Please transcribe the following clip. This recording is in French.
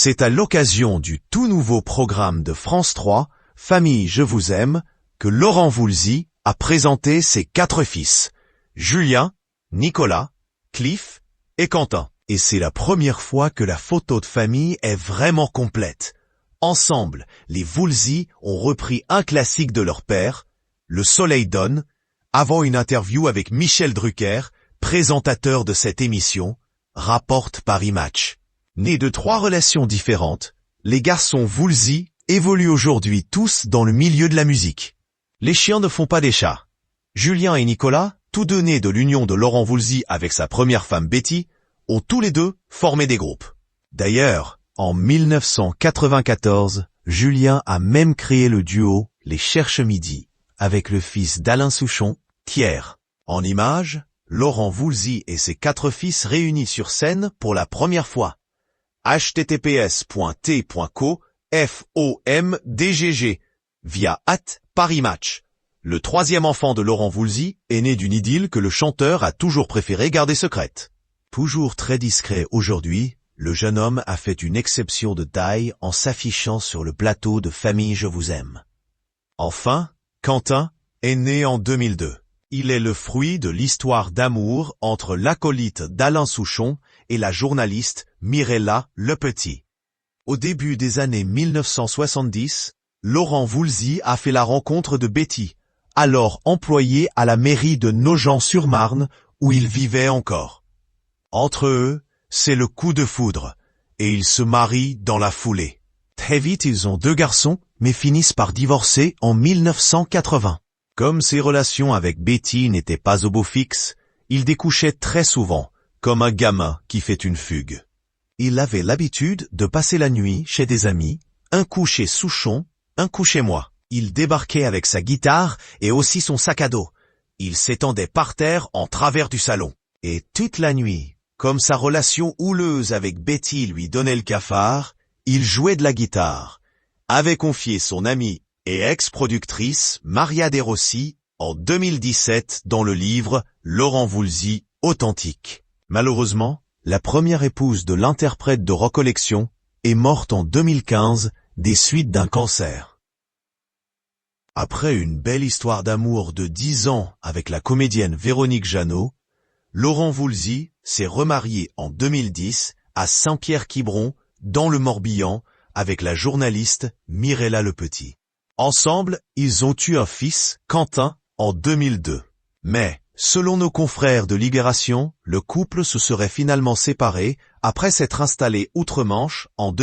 C'est à l'occasion du tout nouveau programme de France 3, Famille je vous aime, que Laurent Voulzy a présenté ses 4 fils, Julien, Nicolas, Cliff et Quentin. Et c'est la première fois que la photo de famille est vraiment complète. Ensemble, les Voulzy ont repris un classique de leur père, Le Soleil donne, avant une interview avec Michel Drucker, présentateur de cette émission, rapporte Paris Match. Nés de 3 relations différentes, les garçons Voulzy évoluent aujourd'hui tous dans le milieu de la musique. Les chiens ne font pas des chats. Julien et Nicolas, tous deux nés de l'union de Laurent Voulzy avec sa première femme Betty, ont tous les deux formé des groupes. D'ailleurs, en 1994, Julien a même créé le duo Les Cherche Midi, avec le fils d'Alain Souchon, Pierre. En images, Laurent Voulzy et ses 4 fils réunis sur scène pour la première fois. https://t.co/FOMDGG via @Paris Match. Le 3e enfant de Laurent Voulzy est né d'une idylle que le chanteur a toujours préféré garder secrète. Toujours très discret aujourd'hui, le jeune homme a fait une exception de taille en s'affichant sur le plateau de Famille je vous aime. Enfin, Quentin est né en 2002. Il est le fruit de l'histoire d'amour entre l'acolyte d'Alain Souchon et la journaliste Mirella Lepetit. Au début des années 1970, Laurent Voulzy a fait la rencontre de Betty, alors employée à la mairie de Nogent-sur-Marne, où il vivait encore. Entre eux, c'est le coup de foudre, et ils se marient dans la foulée. Très vite, ils ont 2 garçons, mais finissent par divorcer en 1980. Comme ses relations avec Betty n'étaient pas au beau fixe, il découchait très souvent, comme un gamin qui fait une fugue. Il avait l'habitude de passer la nuit chez des amis, un coup chez Souchon, un coup chez moi. Il débarquait avec sa guitare et aussi son sac à dos. Il s'étendait par terre en travers du salon. Et toute la nuit, comme sa relation houleuse avec Betty lui donnait le cafard, il jouait de la guitare, avait confié son amie et ex-productrice Maria De Rossi en 2017 dans le livre Laurent Voulzy authentique. Malheureusement, la première épouse de l'interprète de recollection est morte en 2015 des suites d'un cancer. Après une belle histoire d'amour de 10 ans avec la comédienne Véronique Jeannot, Laurent Voulzy s'est remarié en 2010 à Saint-Pierre-Quiberon, dans le Morbihan, avec la journaliste Mirella Lepetit. Ensemble, ils ont eu un fils, Quentin, en 2002. Mais, selon nos confrères de Libération, le couple se serait finalement séparé après s'être installé outre-Manche en 2010.